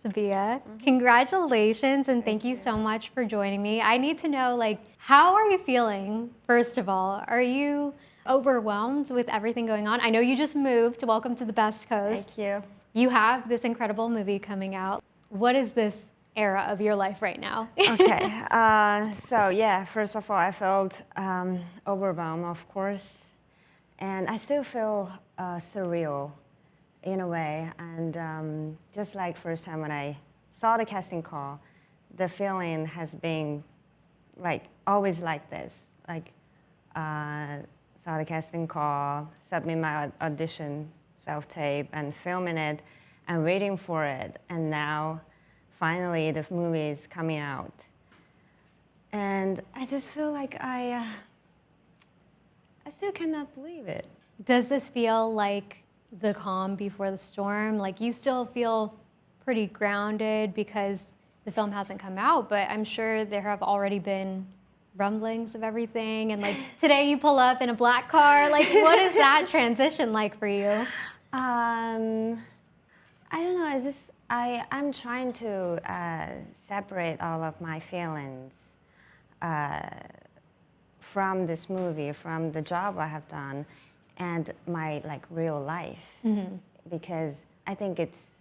Sebiye. Congratulations and thank you so much for joining me. I need to know, like, how are you feeling, first of all? Are you overwhelmed with everything going on? I know you just moved. Welcome to the Best Coast. Thank you. You have this incredible movie coming out. What is this era of your life right now? Okay, so yeah, first of all, I felt overwhelmed, of course, and I still feel surreal in a way. And just like first time when I saw the casting call, the feeling has been like always like this. Like saw the casting call, submit my audition self-tape and filming it and waiting for it. And now finally the movie is coming out. And I just feel like I still cannot believe it. Does this feel like the calm before the storm? Like you still feel pretty grounded because the film hasn't come out, but I'm sure there have already been rumblings of everything. And like today you pull up in a black car. Like what is that transition like for you? I don't know. It's just I'm trying to separate all of my feelings from this movie, from the job I have done, and my like real life, because I think it's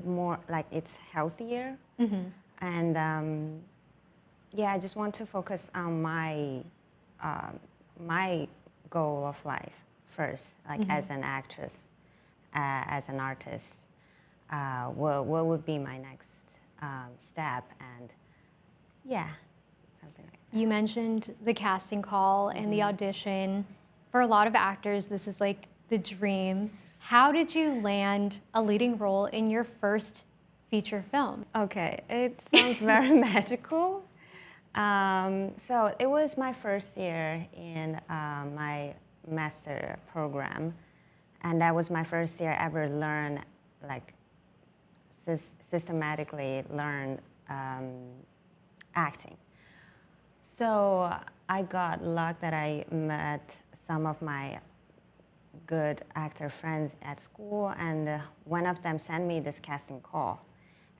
more like it's healthier, and yeah, I just want to focus on my my goal of life first, like as an actress, as an artist. What would be my next step, and yeah, something like that. You mentioned the casting call and the audition. For a lot of actors, this is like the dream. How did you land a leading role in your first feature film? Okay, it sounds very magical. So it was my first year in my master program, and that was my first year ever learn, like systematically learn acting. So I got luck that I met some of my good actor friends at school, and one of them sent me this casting call.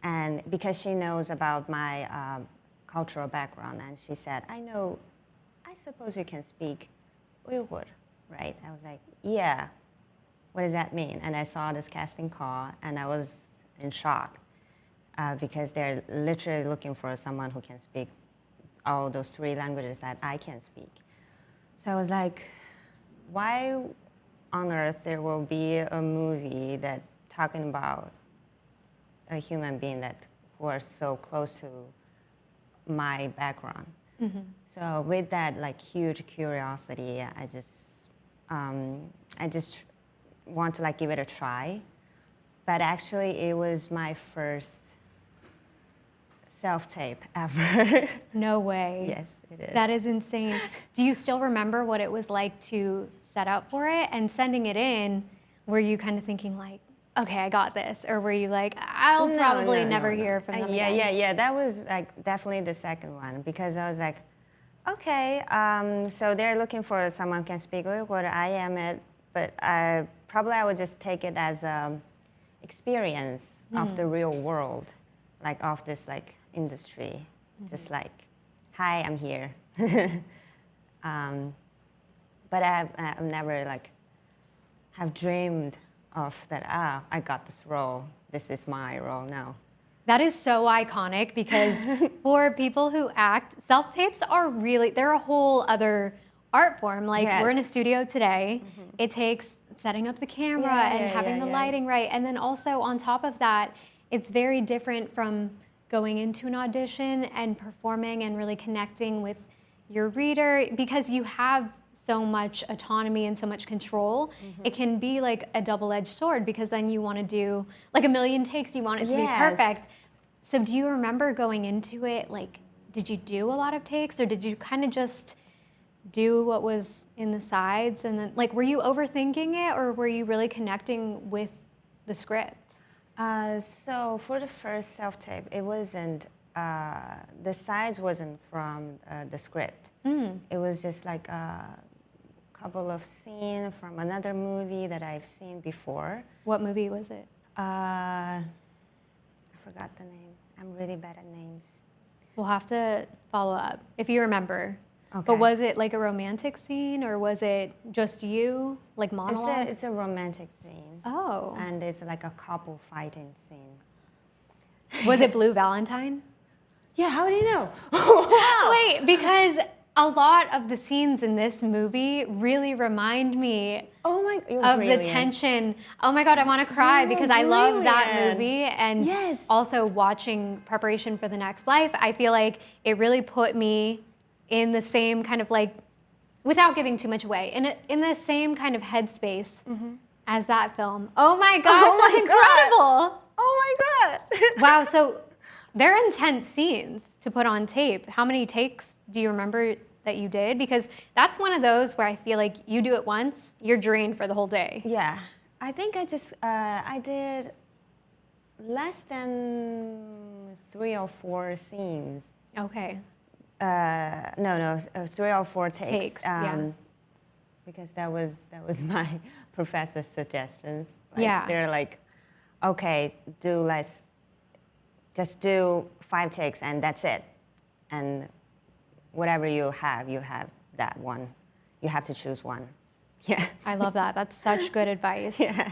And because she knows about my cultural background, and she said, I suppose you can speak Uyghur, right? I was like, yeah, what does that mean? And I saw this casting call, and I was in shock because they're literally looking for someone who can speak all those 3 languages that I can speak. So I was like, why on earth there will be a movie that talking about a human being that who are so close to my background? So with that like huge curiosity, I just want to like give it a try. But actually it was my first self-tape ever. No way. Yes, it is. That is insane. Do you still remember what it was like to set up for it and sending it in? Were you kind of thinking like, okay, I got this? Or were you like, I'll probably never hear from them again? Yeah. That was like definitely the second one, because I was like, okay, so they're looking for someone who can speak Uyghur. I am it, but probably I would just take it as a experience of the real world, like of this like industry, just like, hi, I'm here. But I've never like have dreamed of that. I got this role. This is my role now. That is so iconic because for people who act, self-tapes are really, they're a whole other art form. Like we're in a studio today. It takes setting up the camera and having the lighting right. And then also on top of that, it's very different from going into an audition and performing and really connecting with your reader, because you have so much autonomy and so much control. It can be like a double-edged sword, because then you want to do like a million takes, you want it to be perfect. So do you remember going into it, like, did you do a lot of takes, or did you kind of just do what was in the sides? And then like, were you overthinking it, or were you really connecting with the script? So for the first self-tape, it wasn't, the sides wasn't from the script. It was just like a couple of scenes from another movie that I've seen before. What movie was it? I forgot the name. I'm really bad at names. We'll have to follow up if you remember. Okay. But was it like a romantic scene or was it just you, like monologue? It's a romantic scene. Oh. And it's like a couple fighting scene. Was it Blue Valentine? Yeah, how do you know? Wow. Wait, because a lot of the scenes in this movie really remind me of the tension. Oh my God, I want to cry because I love that movie. And also watching Preparation for the Next Life, I feel like it really put me in the same kind of like, without giving too much away, in the same kind of headspace as that film. Oh my gosh, that's incredible. Oh my God. Wow, so they're intense scenes to put on tape. How many takes do you remember that you did? Because that's one of those where I feel like you do it once, you're drained for the whole day. Yeah, I think I did less than 3 or 4 scenes. Okay. No, 3 or 4 takes. Yeah. Because that was my professor's suggestions. Yeah. They're like, okay, just do 5 takes and that's it. And whatever you have that one. You have to choose one. Yeah. I love that. That's such good advice. Yes.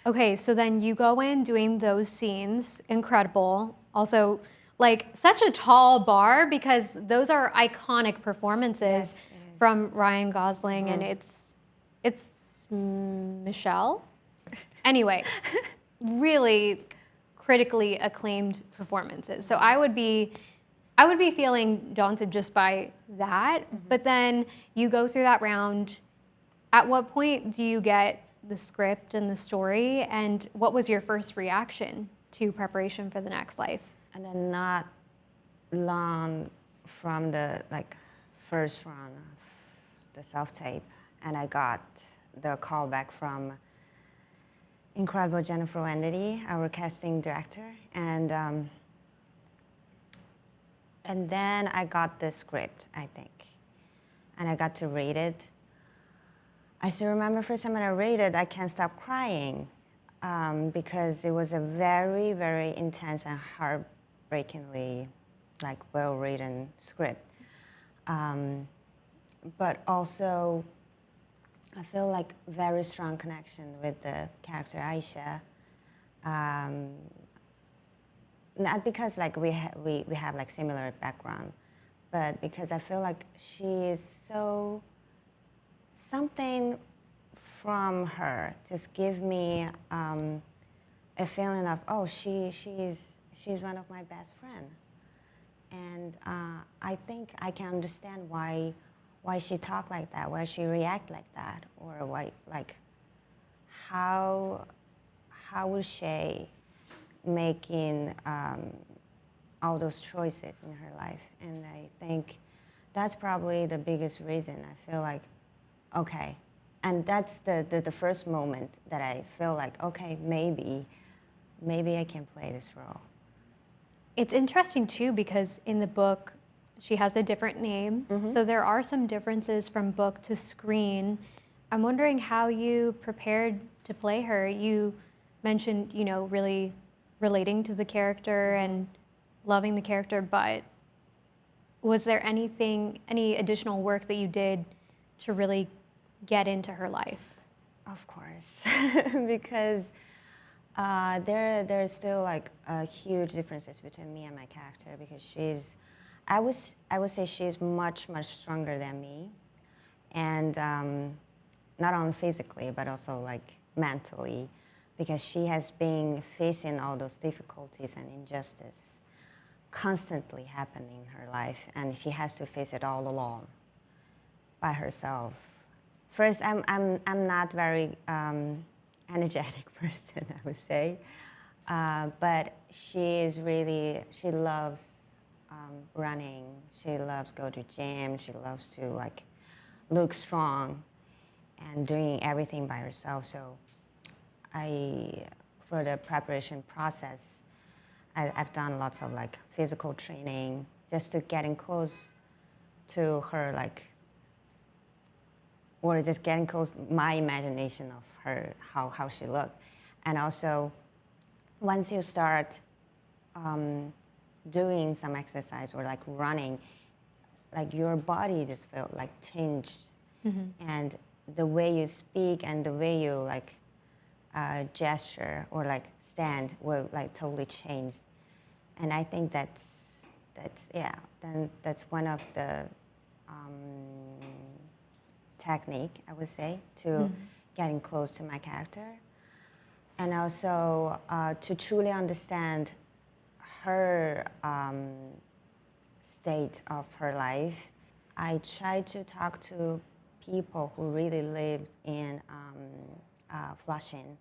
Okay, so then you go in doing those scenes, incredible. Also, like such a tall bar because those are iconic performances from Ryan Gosling and it's Michelle. Anyway, really critically acclaimed performances. So I would be feeling daunted just by that. But then you go through that round. At what point do you get the script and the story? And what was your first reaction to Preparation for the Next Life? And then not long from the first run of the self-tape, and I got the call back from incredible Jennifer Wendy, our casting director, and then I got the script, I think, and I got to read it. I still remember first time when I read it, I can't stop crying because it was a very, very intense and heartbreakingly well-written script. But also, I feel like very strong connection with the character Aishe. Not because we have similar background, but because I feel like she is so, something from her just give me a feeling of, oh, she's one of my best friends. And I think I can understand why she talk like that, why she react like that, or why, how was she making all those choices in her life. And I think that's probably the biggest reason I feel like, okay. And that's the first moment that I feel like, okay, maybe I can play this role. It's interesting too because in the book, she has a different name. So there are some differences from book to screen. I'm wondering how you prepared to play her. You mentioned, really relating to the character and loving the character, but was there any additional work that you did to really get into her life? Of course, because there's still huge differences between me and my character because I would say she's much stronger than me, and not only physically but also mentally, because she has been facing all those difficulties and injustice constantly happening in her life, and she has to face it all alone by herself. First, I'm not very energetic person, I would say, but she loves running. She loves go to gym. She loves to look strong and doing everything by herself. So for the preparation process, I've done lots of physical training just to getting close to her, or just getting close my imagination of her, how she looked. And also, once you start doing some exercise or like running, like your body just felt like changed, and the way you speak and the way you like gesture or like stand will like totally change. And I think that's yeah. Then that's one of the technique, I would say, to getting close to my character, and also to truly understand her state of her life. I try to talk to people who really lived in Flushing,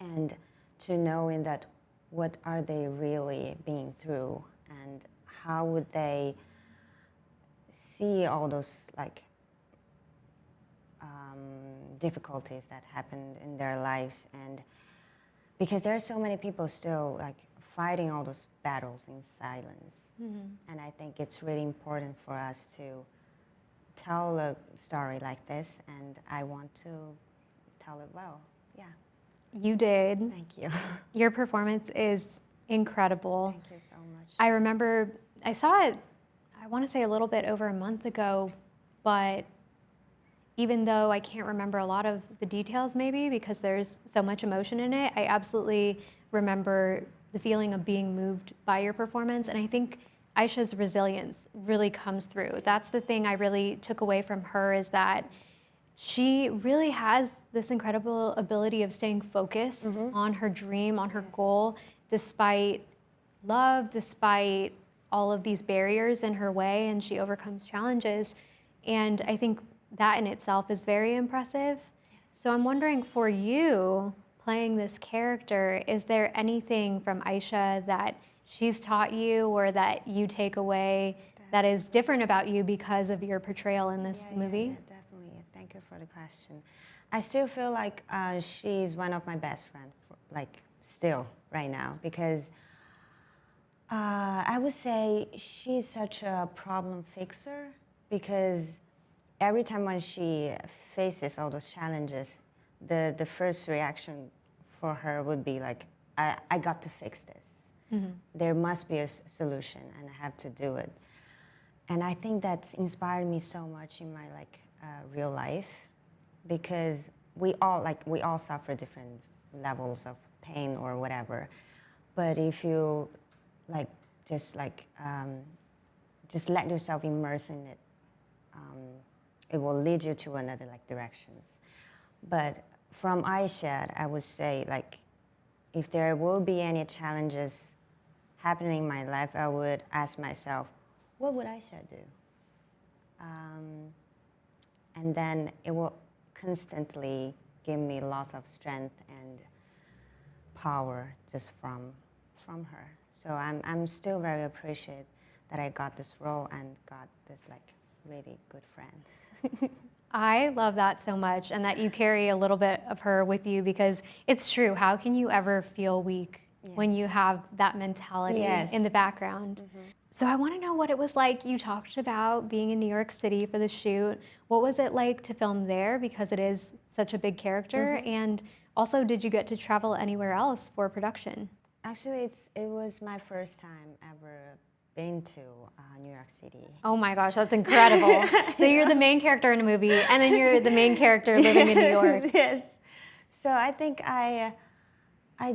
and to know in that what are they really being through, and how would they see all those like difficulties that happened in their lives. And because there are so many people still like fighting all those battles in silence, and I think it's really important for us to tell a story like this, and I want to tell it well. Yeah. You did. Thank you. Your performance is incredible. Thank you so much. I remember I saw it, I want to say a little bit over a month ago, but even though I can't remember a lot of the details maybe because there's so much emotion in it, I absolutely remember the feeling of being moved by your performance. And I think Aishe's resilience really comes through. That's the thing I really took away from her, is that she really has this incredible ability of staying focused on her dream, on her goal, despite love, despite all of these barriers in her way, and she overcomes challenges. And I think that in itself is very impressive. So I'm wondering, for you playing this character, is there anything from Aishe that she's taught you or that you take away that is different about you because of your portrayal in this movie? Yeah, definitely. Thank you for the question. I still feel like she's one of my best friends, like still right now, because I would say she's such a problem fixer, because every time when she faces all those challenges, the first reaction for her would be like, I got to fix this. There must be a solution, and I have to do it. And I think that's inspired me so much in my like real life, because we all suffer different levels of pain or whatever. But if you like just let yourself immerse in it, it will lead you to another like directions. But from Aishe, I would say, like, if there will be any challenges happening in my life, I would ask myself, what would Aishe do? And then it will constantly give me lots of strength and power just from her. So I'm still very appreciative that I got this role and got this like really good friend. I love that so much, and that you carry a little bit of her with you, because it's true. How can you ever feel weak when you have that mentality in the background? So I want to know what it was like. You talked about being in New York City for the shoot. What was it like to film there, because it is such a big character? And also, did you get to travel anywhere else for production? Actually, it was my first time ever been to New York City. Oh my gosh, that's incredible. So you're the main character in a movie, and then you're the main character living in New York. Yes. So I think I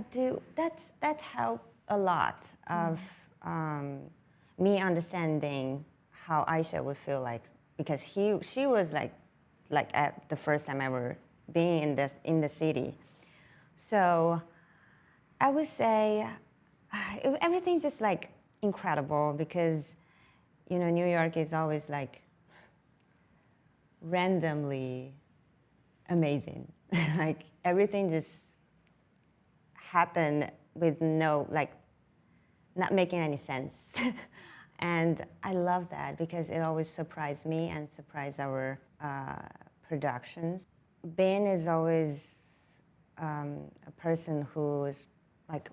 do. That helped a lot of me understanding how Aishe would feel like, because she was like at the first time ever being in the city. So I would say everything just like incredible, because you know New York is always like randomly amazing. Like everything just happened with no like not making any sense. And I love that, because it always surprised me and surprised our productions. Ben is always a person who is like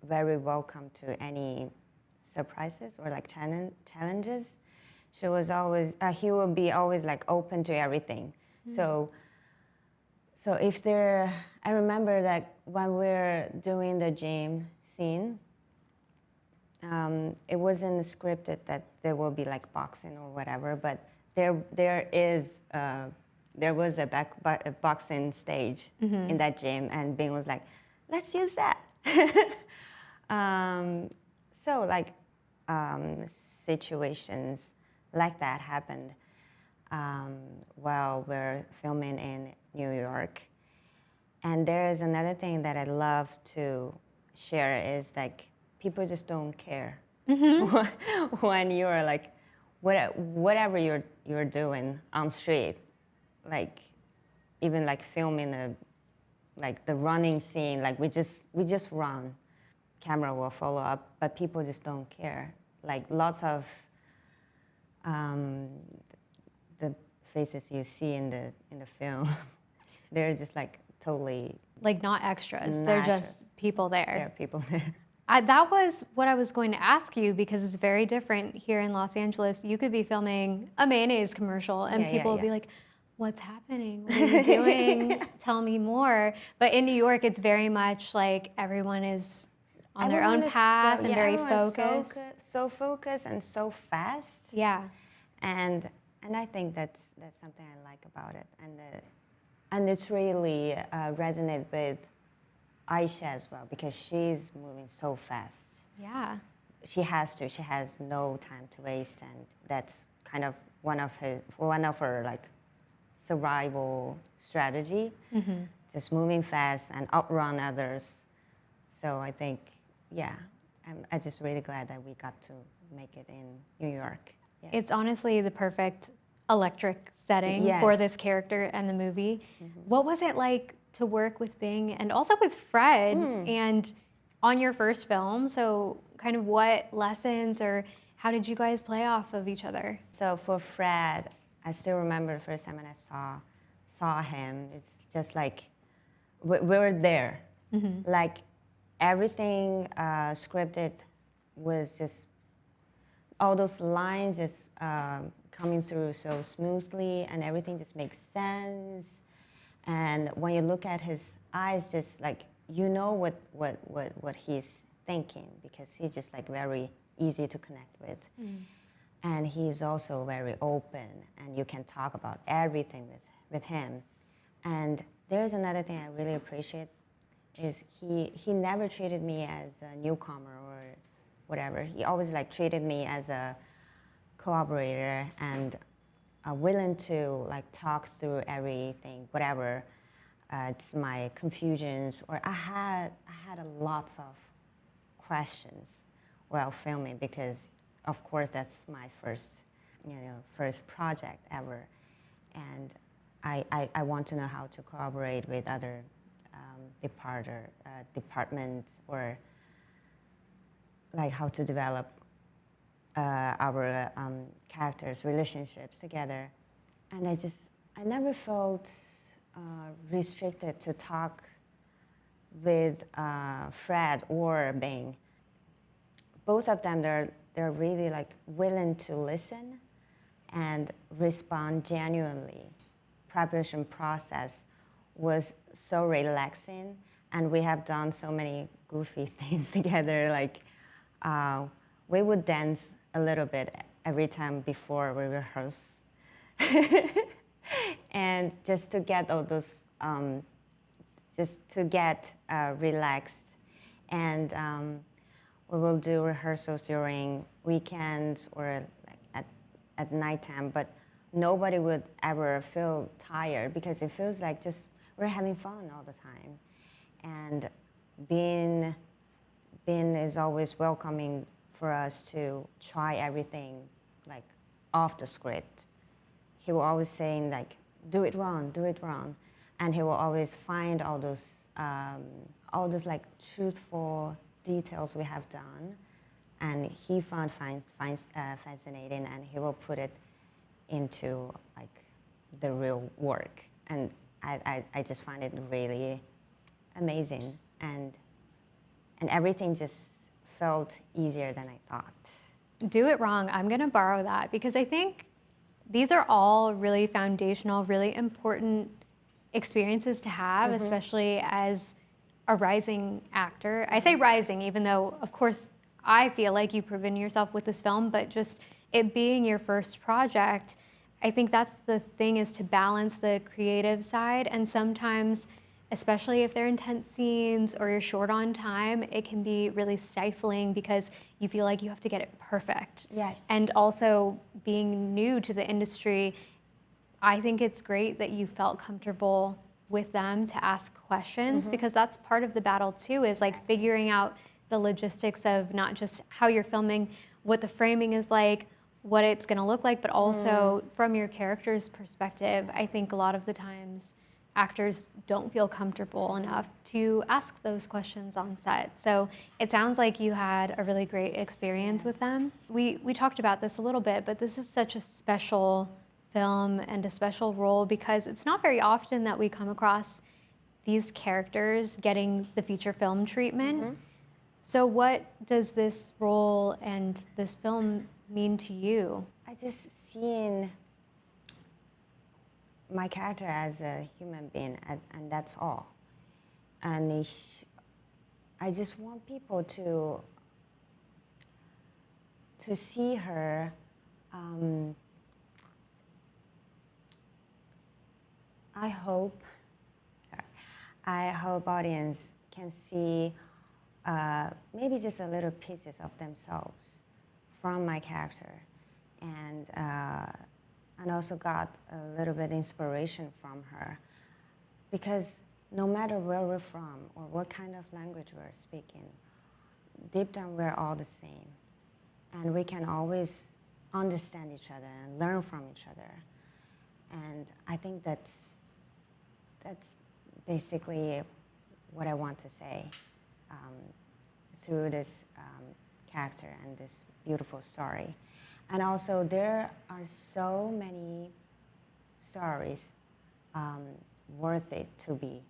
very welcome to any surprises or like challenges. She was always he will be always like open to everything. So if there, I remember that when we're doing the gym scene, it wasn't scripted that there will be like boxing or whatever, but there was a boxing stage in that gym, and Bing was like, let's use that. So like situations like that happened while we're filming in New York. And there is another thing that I love to share is like people just don't care when you're like whatever you're doing on street, like even like filming like the running scene, like we just run, camera will follow up, but people just don't care. Like lots of the faces you see in the film, they're just like totally like not extras. Not They're extras. just people there. There are people there. That was what I was going to ask you, because it's very different here in Los Angeles. You could be filming a mayonnaise commercial and people would be like, what's happening? What are you doing? Tell me more. But in New York, it's very much like everyone is on their own path and very focused. So focused and so fast. Yeah. And I think that's something I like about it. And it's really resonated with Aishe as well, because she's moving so fast. Yeah. She has to. She has no time to waste, and that's kind of one of her like survival strategy. Just moving fast and outrun others. So I think, yeah, I'm just really glad that we got to make it in New York. Yes. It's honestly the perfect electric setting Yes. for this character and the movie. What was it like to work with Bing and also with Fred and on your first film? So kind of what lessons or how did you guys play off of each other? So for Fred, I still remember the first time when I saw him. It's just like we were there. Like everything scripted was just all those lines just coming through so smoothly, and everything just makes sense. And when you look at his eyes, just like you know what he's thinking, because he's just like very easy to connect with. And he's also very open, and you can talk about everything with him. And there's another thing I really appreciate is he never treated me as a newcomer or whatever. He always like treated me as a collaborator and willing to like talk through everything, whatever it's my confusions, or I had a lots of questions while filming, because of course that's my first project ever, and I want to know how to collaborate with other departments, or like how to develop our characters' relationships together. And I never felt restricted to talk with Fred or Bing. Both of them, they're really like willing to listen and respond genuinely. Preparation process was so relaxing, and we have done so many goofy things together. Like we would dance a little bit every time before we rehearse, and just to get all those, just to get relaxed. And we will do rehearsals during weekends or like at nighttime, but nobody would ever feel tired, because it feels like just we're having fun all the time. And Bin is always welcoming for us to try everything like off the script. He will always saying like, do it wrong, and he will always find all those like truthful details we have done, and he finds fascinating, and he will put it into like the real work, and I just find it really amazing, and everything just felt easier than I thought. Do it wrong. I'm going to borrow that, because I think these are all really foundational, really important experiences to have, especially as a rising actor. I say rising, even though, of course, I feel like you've proven yourself with this film, but just it being your first project, I think that's the thing, is to balance the creative side. And sometimes, especially if they're intense scenes or you're short on time, it can be really stifling because you feel like you have to get it perfect. Yes. And also being new to the industry, I think it's great that you felt comfortable with them to ask questions, because that's part of the battle too, is like figuring out the logistics of not just how you're filming, what the framing is like, what it's going to look like, but also from your character's perspective. I think a lot of the times actors don't feel comfortable enough to ask those questions on set. So it sounds like you had a really great experience with them. We talked about this a little bit, but this is such a special film and a special role, because it's not very often that we come across these characters getting the feature film treatment. So what does this role and this film mean to you? I just seen my character as a human being, and that's all. And I just want people to see her. I hope audience can see maybe just a little pieces of themselves from my character, and also got a little bit inspiration from her, because no matter where we're from or what kind of language we're speaking, deep down we're all the same, and we can always understand each other and learn from each other. And I think that's basically what I want to say through this character and this beautiful story. And also, there are so many stories worth it to be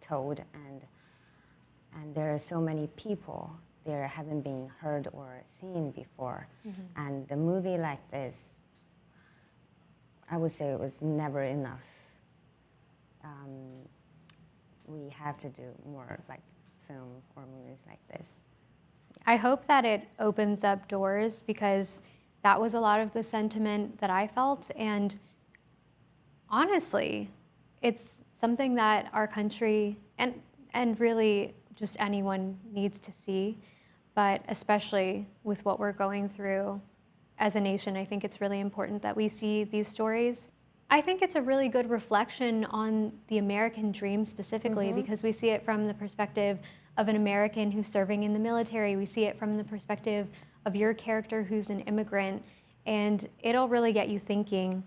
told, and there are so many people there haven't been heard or seen before. And the movie like this, I would say it was never enough. We have to do more like film or movies like this. I hope that it opens up doors, because that was a lot of the sentiment that I felt. And honestly, it's something that our country and really just anyone needs to see. But especially with what we're going through as a nation, I think it's really important that we see these stories. I think it's a really good reflection on the American dream specifically, because we see it from the perspective of an American who's serving in the military. We see it from the perspective of your character who's an immigrant, and it'll really get you thinking.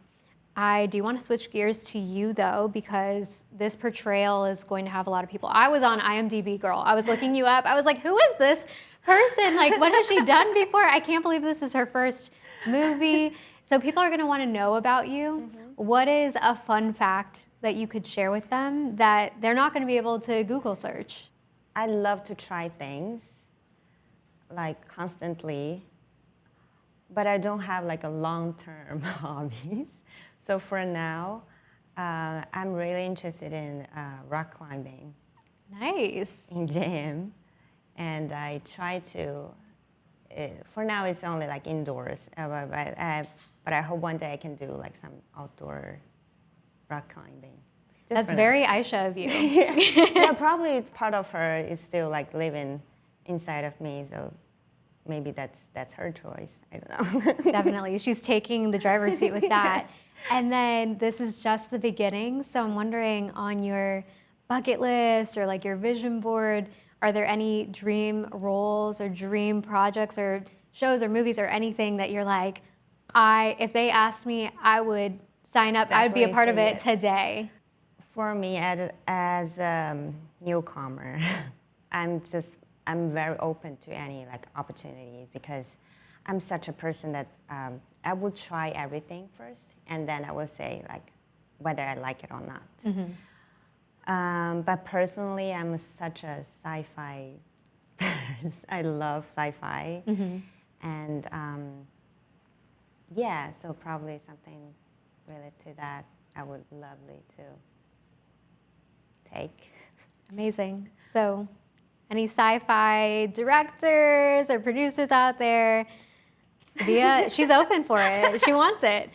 I do want to switch gears to you though, because this portrayal is going to have a lot of people. I was on IMDb, girl. I was looking you up. I was like, who is this person? Like, what has she done before? I can't believe this is her first movie. So people are going to want to know about you. What is a fun fact that you could share with them that they're not going to be able to Google search? I love to try things, like constantly, but I don't have like a long-term hobbies. So for now, I'm really interested in rock climbing. Nice. In gym, and I try to. For now, it's only like indoors, but I hope one day I can do like some outdoor rock climbing. That's very Aishe of you. Yeah, probably it's part of her is still like living inside of me, so maybe that's her choice. I don't know. Definitely, she's taking the driver's seat with that. Yes. And then this is just the beginning, so I'm wondering, on your bucket list or like your vision board, are there any dream roles or dream projects or shows or movies or anything that you're like, if they asked me, I would sign up, I would be a part of it today? For me, as a newcomer, I'm very open to any like opportunity, because I'm such a person that I will try everything first, and then I will say like whether I like it or not. But personally, I'm such a sci-fi person. I love sci-fi, and yeah, so probably something related to that I would lovely to take. Amazing. So any sci-fi directors or producers out there, Sebiye, she's open for it. She wants it.